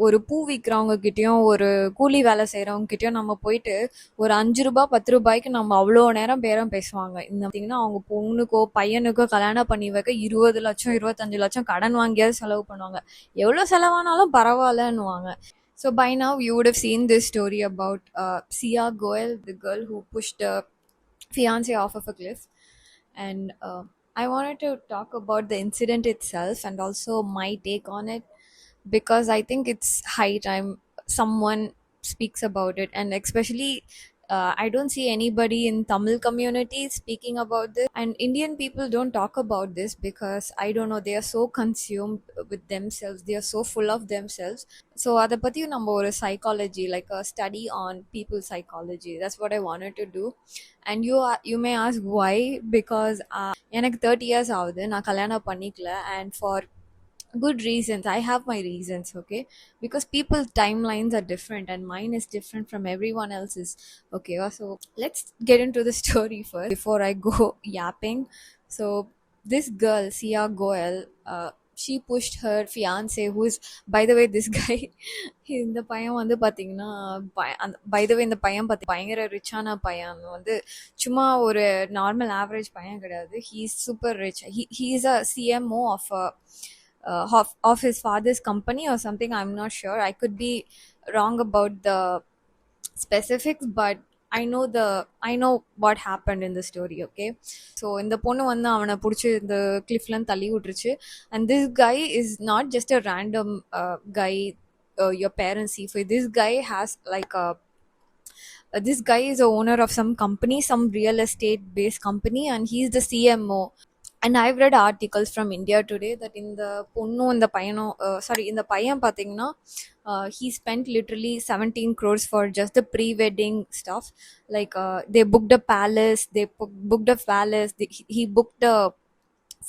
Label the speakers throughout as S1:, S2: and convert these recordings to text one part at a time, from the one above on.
S1: ஒரு பூ விற்கிறவங்க கிட்டயும் ஒரு கூலி வேலை செய்யறவங்க கிட்டயும் நம்ம போயிட்டு ஒரு 5 ரூபாய் 10 ரூபாய்க்கு நம்ம அவ்வளோ நேரம் பேரம் பேசுவாங்க. இந்த பார்த்தீங்கன்னா அவங்க பொண்ணுக்கோ பையனுக்கோ கல்யாணம் பண்ணி வைக்க 20 லட்சம் 25 லட்சம் கடன் வாங்கியாவது செலவு பண்ணுவாங்க. எவ்வளவு செலவானாலும் பரவாயில்லன்னுவாங்க. So by now you would have seen this story about Sia Goel, the girl who pushed her fiance off of a cliff. And I wanted to talk about the incident itself and also my take on it, because I think it's high time someone speaks about it, and especially I don't see anybody in Tamil community speaking about this, and Indian people don't talk about this because I don't know, they are so consumed with themselves, they are so full of themselves. So அதை பத்தி நம்ம ஒரு psychology, like a study on people psychology, that's what I wanted to do. And you may ask why, because எனக்கு 30 years ஆகுது, நான் கல்யாணம் பண்ணிக்கல, and for good reasons, I have my reasons, okay, because people's timelines are different and mine is different from everyone else's. Okay, so let's get into the story first before I go yapping. So this girl Sia Goel, she pushed her fiance, who is, by the way, this guy இந்த பையன் வந்து பாத்தீங்கன்னா, by the way, இந்த பையன் பயங்கர ரிச்சான பையன் வந்து, சும்மா ஒரு நார்மல் ஆவரேஜ் பையன் கிடையாது. he is super rich. He is a CMO of his father's company or something. I'm not sure, I could be wrong about the specifics, but I know what happened in the story, okay. So இந்த பொண்ணு வந்து அவனை பிடிச்சி இந்த கிளிஃப்ல தள்ளி விட்டுருச்சு. And this guy is not just a random guy your parents see. For this guy has like a this guy is a owner of some company, some real estate based company, and he's the CMO. And I've read articles from India Today that in the பொண்ணு இந்த பையனும் இந்த பையன் பார்த்தீங்கன்னா, he spent literally 17 crores for just the pre-wedding stuff. Like they booked a palace, he booked a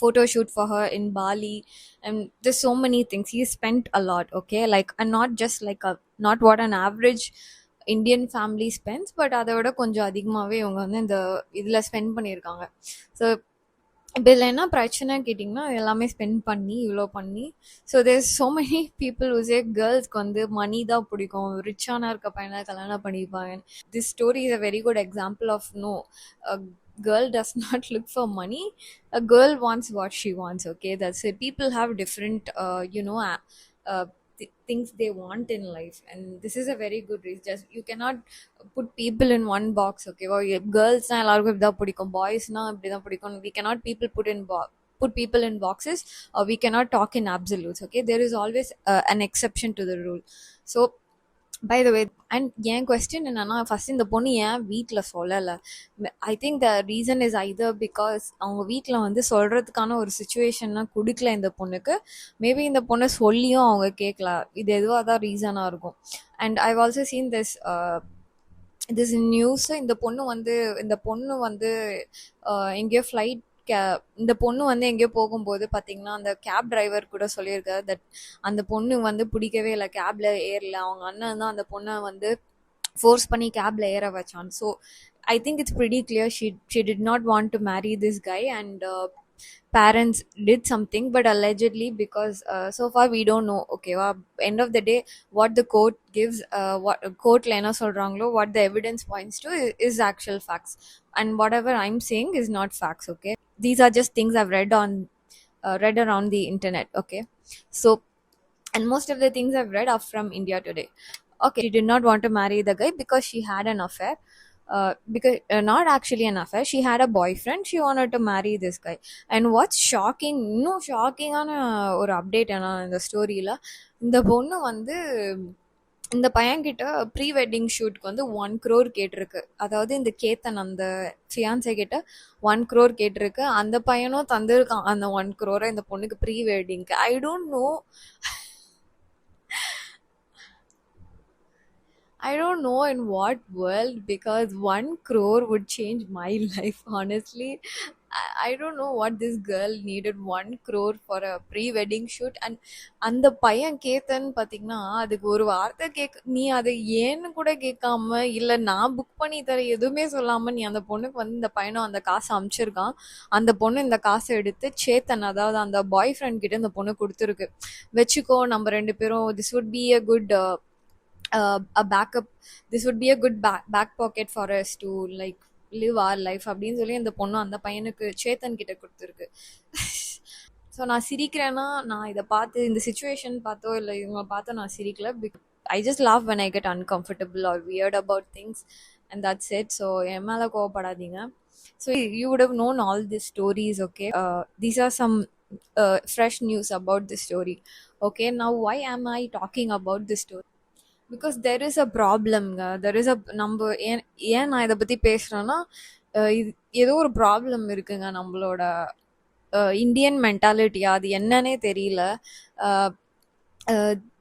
S1: photo shoot for her in Bali, and there's so many things he spent a lot, okay, like, and not just like a, not what an average Indian family spends, but அதை விட கொஞ்சம் அதிகமாகவே இவங்க வந்து இந்த இதில் spend பண்ணியிருக்காங்க. So இப்போ இதில் என்ன பிரச்சனை கேட்டிங்கன்னா, எல்லாமே ஸ்பெண்ட் பண்ணி இவ்வளோ பண்ணி, so there so many people who say கேர்ள்ஸ்க்கு வந்து மணி தான் பிடிக்கும், ரிச்சான இருக்க பையனை கல்யாணம் பண்ணிப்பாங்க. This story is a very good example of no, girl does not look for money, a girl wants what she wants, okay, that's it. People have different things they want in life, and this is a very good reason. Just you cannot put people in one box, okay. Or girls na ellarkum idha pidikum, boys na ipdi pidikum. We cannot put people in boxes, or we cannot talk in absolutes, okay. There is always an exception to the rule. So by the way, and என் question என்னன்னா, first இந்த பொண்ணு ஏன் வீட்டில் சொல்லலை? I think the reason is either because அவங்க வீட்டில் வந்து சொல்கிறதுக்கான ஒரு சுச்சுவேஷன்னா கொடுக்கல இந்த பொண்ணுக்கு. மேபி இந்த பொண்ணை சொல்லியும் அவங்க கேட்கல. இது எதுவாக தான் ரீசனாக இருக்கும். And I've also seen this news. இந்த பொண்ணு வந்து எங்கேயோ ஃப்ளைட் இந்த பொண்ணு வந்து எங்கேயோ போகும்போது பார்த்தீங்கன்னா, அந்த கேப் டிரைவர் கூட சொல்லியிருக்காரு தட் அந்த பொண்ணு வந்து பிடிக்கவே இல்லை, கேப்ல ஏறல. அவங்க அண்ணன் தான் அந்த பொண்ணை வந்து ஃபோர்ஸ் பண்ணி கேப்ல ஏற வச்சான். So I think it's pretty clear she did not want to marry this guy, and parents did something, but allegedly, because so far we don't know, okay wow. End of the day, what the court gives, what court la enna solrangalo, what the evidence points to is actual facts, and whatever I'm saying is not facts, okay. These are just things I've read around the internet, okay. So, and most of the things I've read are from India Today. Okay, she did not want to marry the guy because she had an affair. Because not actually an affair, she had a boyfriend, she wanted to marry this guy. And what's shocking, இன்னும் ஷாக்கிங்கான ஒரு update என்ன இந்த ஸ்டோரியில், இந்த பொண்ணு வந்து இந்த பையன்கிட்ட ப்ரீ வெட்டிங் ஷூட்க்கு வந்து 1 crore கேட்டிருக்கு. அதாவது இந்த கேத்தன் அந்த ஃபியான்சே கிட்ட 1 crore கேட்டிருக்கு. அந்த பையனும் தந்திருக்கான் அந்த 1 crore இந்த பொண்ணுக்கு ப்ரீ வெட்டிங்க்கு. I don't know, I don't know in what world, because 1 crore would change my life, honestly. I don't know what this girl needed 1 crore for a pre-wedding shoot. And அந்த பையன் கேத்தன்னு பாத்தீங்கன்னா அதுக்கு ஒரு வார்த்தை நீ அதை ஏன்னு கூட கேட்காம இல்ல நான் புக் பண்ணி தர எதுவுமே சொல்லாம நீ அந்த பொண்ணுக்கு வந்து இந்த பையனும் அந்த காசை அமிச்சிருக்கான். அந்த பொண்ணு இந்த காசை எடுத்து சேத்தன் அதாவது அந்த பாய் ஃப்ரெண்ட் கிட்ட இந்த பொண்ணு கொடுத்துருக்கு. வச்சுக்கோ நம்ம 2 பேரும் this would be a good a backup, this would be a good back pocket for us to like live our life அப்படின்னு சொல்லி அந்த பொண்ணு அந்த பையனுக்கு சேத்தன் கிட்ட கொடுத்துருக்கு. ஸோ நான் சிரிக்கிறேன்னா நான் இதை பார்த்து இந்த சுச்சுவேஷன் பார்த்தோ இல்லை இவங்க பார்த்தோ நான் சிரிக்கல. I just laugh when I get uncomfortable or weird about things and that's it. So என் மேலே கோவப்படாதீங்க. So you would have known all these stories, okay? These are some fresh news about this story. Okay, now why am I talking about this story? Because there is a ப்ராப்ளம்ங்க. There is a நம்ம ஏன் நான் இதை பற்றி பேசுகிறேன்னா இது ஏதோ ஒரு problem இருக்குங்க நம்மளோட இந்தியன் மென்டாலிட்டியா அது என்னன்னே தெரியல.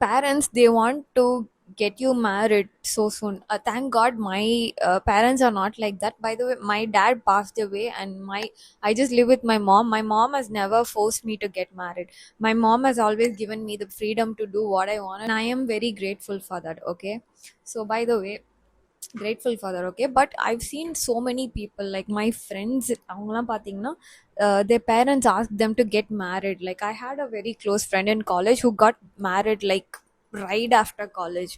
S1: Parents they want to get you married so soon. Thank God my parents are not like that. By the way, my dad passed away and I just live with my mom. My mom has never forced me to get married. My mom has always given me the freedom to do what I want and I am very grateful for that. Okay, so by the way, grateful for that. Okay, but I've seen so many people like my friends avangala pathina their parents asked them to get married. Like I had a very close friend in college who got married like right after college.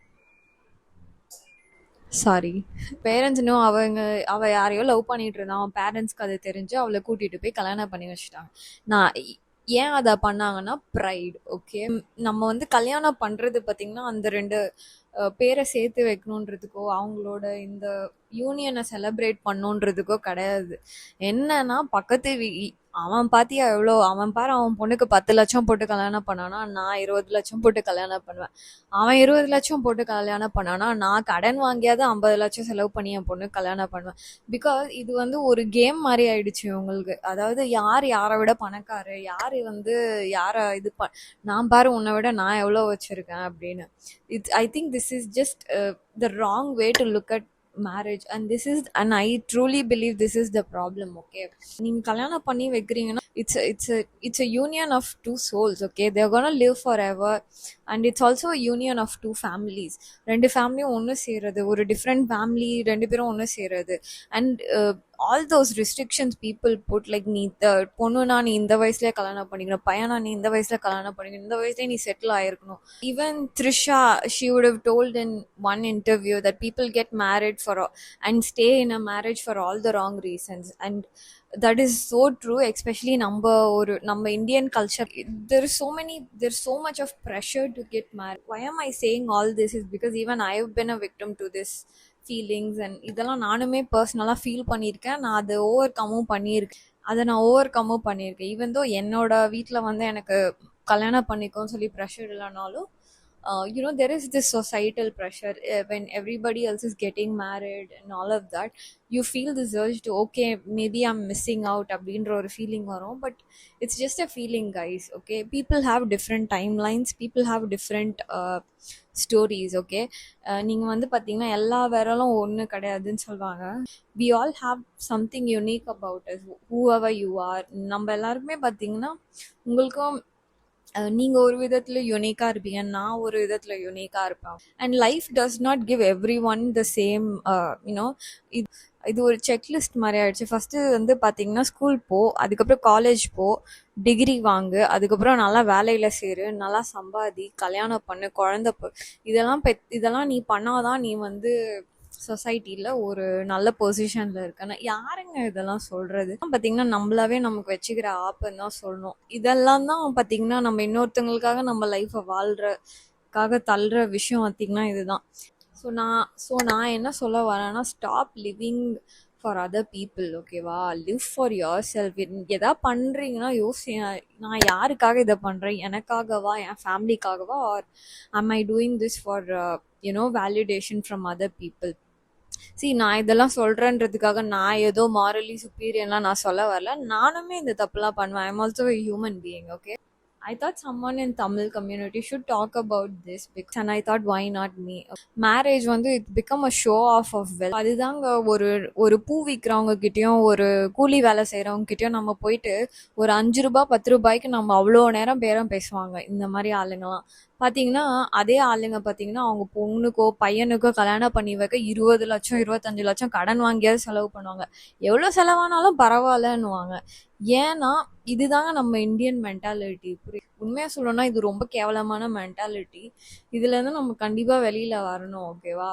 S1: Sorry, parents இன்னும் அவள் யாரையோ love பண்ணிட்டு இருந்தான். அவன் பேரண்ட்ஸ்க்கு அது தெரிஞ்சு அவளை கூட்டிட்டு போய் கல்யாணம் பண்ணி வச்சுட்டாங்க. நான் ஏன் அதை பண்ணாங்கன்னா ப்ரைட். ஓகே, நம்ம வந்து கல்யாணம் பண்ணுறது பார்த்திங்கன்னா அந்த 2 பேரை சேர்த்து வைக்கணுன்றதுக்கோ அவங்களோட இந்த யூனியனை செலிப்ரேட் பண்ணுன்றதுக்கோ கிடையாது. என்னன்னா பக்கத்து அவன் பாத்தியா எவ்வளோ, அவன் பாரு அவன் பொண்ணுக்கு 10 லட்சம் போட்டு கல்யாணம் பண்ணானா நான் 20 லட்சம் போட்டு கல்யாணம் பண்ணுவேன். அவன் 20 லட்சம் போட்டு கல்யாணம் பண்ணானா நான் கடன் வாங்கியாவது 50 லட்சம் செலவு பண்ணி என் பொண்ணுக்கு கல்யாணம் பண்ணுவேன். பிகாஸ் இது வந்து ஒரு கேம் மாதிரி ஆயிடுச்சு உங்களுக்கு. அதாவது யார் யாரை விட பணக்காரு, யார் வந்து யாரை இது நான் பாரு உன்னை விட நான் எவ்வளோ வச்சிருக்கேன் அப்படின்னு. I think this is just the wrong way to look at marriage and I truly believe this is the problem. Okay, நீங்க கல்யாணம் பண்ணி வைக்கிறீங்கன்னா it's a union of 2 souls. Okay, they're gonna live forever and it's also a union of 2 families. 2 ஃபேமிலியும் ஒன்று சேருது, ஒரு different family 2 பேரும் ஒன்று சேருது. And all those restrictions people put like நீ பொண்ணுனா நீ இந்த வயசுல கல்யாணம் பண்ணிக்கணும், பையனா நீ இந்த வயசுல கல்யாணம் பண்ணிக்கணும், இந்த வயசுல நீ செட்டில் ஆயிருக்கணும். Even Trisha, she would have told in one interview that people get married for and stay in a marriage for all the wrong reasons. And that is so true, especially நம்ம Indian culture. There's so much of pressure to get married. Why am I saying all this is because even I have been a victim to this feelings and இதெல்லாம் நானுமே பர்சனலாக feel பண்ணியிருக்கேன். நான் அதை over கம்மும் பண்ணியிருக்கேன். Even though என்னோட வீட்டில் வந்து எனக்கு கல்யாணம் பண்ணிக்கோன்னு சொல்லி ப்ரெஷர் இல்லைனாலும் there is this societal pressure when everybody else is getting married and all of that. You feel this urge to okay, maybe I'm missing out அப்படின்ற ஒரு ஃபீலிங் வரும். But it's just a feeling, guys. Okay, people have different timelines, people have different stories. Okay, நீங்கள் வந்து பார்த்தீங்கன்னா எல்லா விரலும் ஒன்று கிடையாதுன்னு சொல்லுவாங்க. we all have something unique about us, whoever you are. நம்ம எல்லாருக்குமே பார்த்தீங்கன்னா உங்களுக்கும் நீங்கள் ஒரு விதத்தில் யூனிக்காக இருப்பீங்க, நான் ஒரு விதத்தில் யூனிக்காக இருப்பேன். And life does not give every one the same இது ஒரு செக்லிஸ்ட் மாதிரி ஆயிடுச்சு. ஃபஸ்ட்டு வந்து பார்த்தீங்கன்னா ஸ்கூல் போ, அதுக்கப்புறம் காலேஜ் போ, டிகிரி வாங்கு, அதுக்கப்புறம் நல்லா வேலையில் சேரு, நல்லா சம்பாதி, கல்யாணம் பண்ணு, குழந்தை இதெல்லாம் நீ பண்ணாதான் நீ வந்து சொசைட்டியில் ஒரு நல்ல பொசிஷனில் இருக்கேன்னு. யாருங்க இதெல்லாம் சொல்கிறது? பார்த்தீங்கன்னா நம்மளாவே நமக்கு வச்சுக்கிற ஆப்புன்னு தான் சொல்லணும். இதெல்லாம் தான் பார்த்தீங்கன்னா நம்ம இன்னொருத்தவங்களுக்காக நம்ம லைஃப்பை வாழ்கிறக்காக தள்ளுற விஷயம் பார்த்தீங்கன்னா இதுதான். ஸோ நான் என்ன சொல்ல வரேன்னா, stop living for other people. ஓகேவா, லிவ் ஃபார் யுவர் செல்ஃப். எதா பண்ணுறீங்கன்னா நான் யாருக்காக இதை பண்ணுறேன், எனக்காகவா, என் ஃபேமிலிக்காகவா, R am I doing this for validation from other people? நான் இதெல்லாம் சொல்கிறேன்றதுக்காக நான் ஏதோ மாரலி சுப்பீரியர்லாம் நான் சொல்ல வரல. நானுமே இந்த தப்புலாம் பண்ணுவேன். I am also a human being. Okay, I thought someone in Tamil community should talk about this and I thought why not me. Marriage வந்து it become a show off of wealth. அதுதாங்க ஒரு ஒரு பூ விற்கிறவங்க கிட்டயும் ஒரு கூலி வேலை செய்யறவங்க கிட்டயும் நம்ம போயிட்டு ஒரு 5 ரூபாய் 10 ரூபாய்க்கு நம்ம அவ்வளோ நேரம் பேரம் பேசுவாங்க இந்த மாதிரி ஆளுங்கலாம். பாத்தீங்கன்னா அதே ஆளுங்க பாத்தீங்கன்னா அவங்க பொண்ணுக்கோ பையனுக்கோ கல்யாணம் பண்ணி வைக்க 20 லட்சம் 25 லட்சம் கடன் வாங்கியாவது செலவு பண்ணுவாங்க. எவ்வளவு செலவானாலும் பரவாயில்லன்னுவாங்க. ஏன்னா இதுதாங்க நம்ம இந்தியன் மென்டாலிட்டி. உண்மையா சொல்லணும்னா இது ரொம்ப கேவலமான மென்டாலிட்டி. இதுல இருந்து நம்ம கண்டிப்பா வெளியில வரணும். ஓகேவா?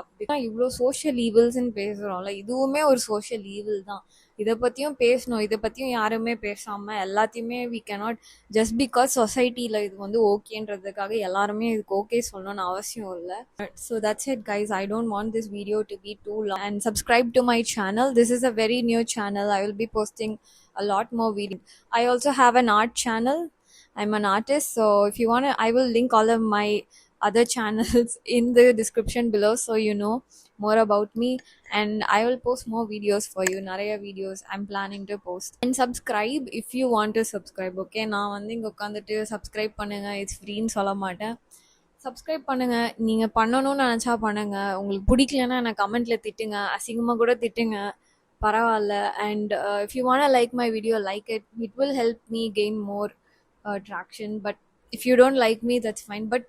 S1: இவ்வளோ சோஷியல் ஈவில்ஸ்ன்னு பேசுறோம்ல, இதுவுமே ஒரு சோஷியல் ஈவில் தான். இதை பத்தியும் பேசணும். இதை பத்தியும் யாருமே பேசாம எல்லாத்தையுமே வி கேனாட் ஜஸ்ட் பிகாஸ் சொசைட்டில இது வந்து ஓகேன்றதுக்காக எல்லாருமே இதுக்கு ஓகே சொல்லணும்னு அவசியம் இல்லை. So that's it guys. I don't want this video to be too long and subscribe to my channel. This is a very new channel. I will be posting a lot more videos. I also have an art channel. I'm an artist, so if you want to, I will link all of my other channels in the description below so you know more about me, and I will post more videos for you. Naraya videos I'm planning to post. And subscribe if you want to subscribe. Okay, நான் வந்து இங்க உட்காந்துட்டு subscribe பண்ணுங்க it's ஃப்ரீன்னு சொல்ல மாட்டேன். Subscribe பண்ணுங்க. நீங்க பண்ணணும்னு நினைச்சா பண்ணுங்க. உங்களுக்கு பிடிக்கலன்னா எனக்கு கமெண்ட்ல திட்டுங்க, அசிங்கமா கூட திட்டுங்க, பரவாயில்ல. And if you want like my video, like it. It will help me gain more traction. But if you don't like me, that's fine. But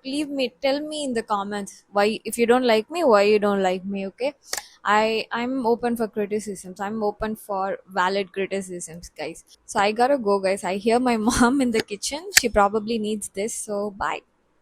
S1: tell me in the comments why. If you don't like me, why you don't like me? Okay, I'm open for criticisms. I'm open for valid criticisms, guys. So I gotta go, guys. I hear my mom in the kitchen. She probably needs this. So bye.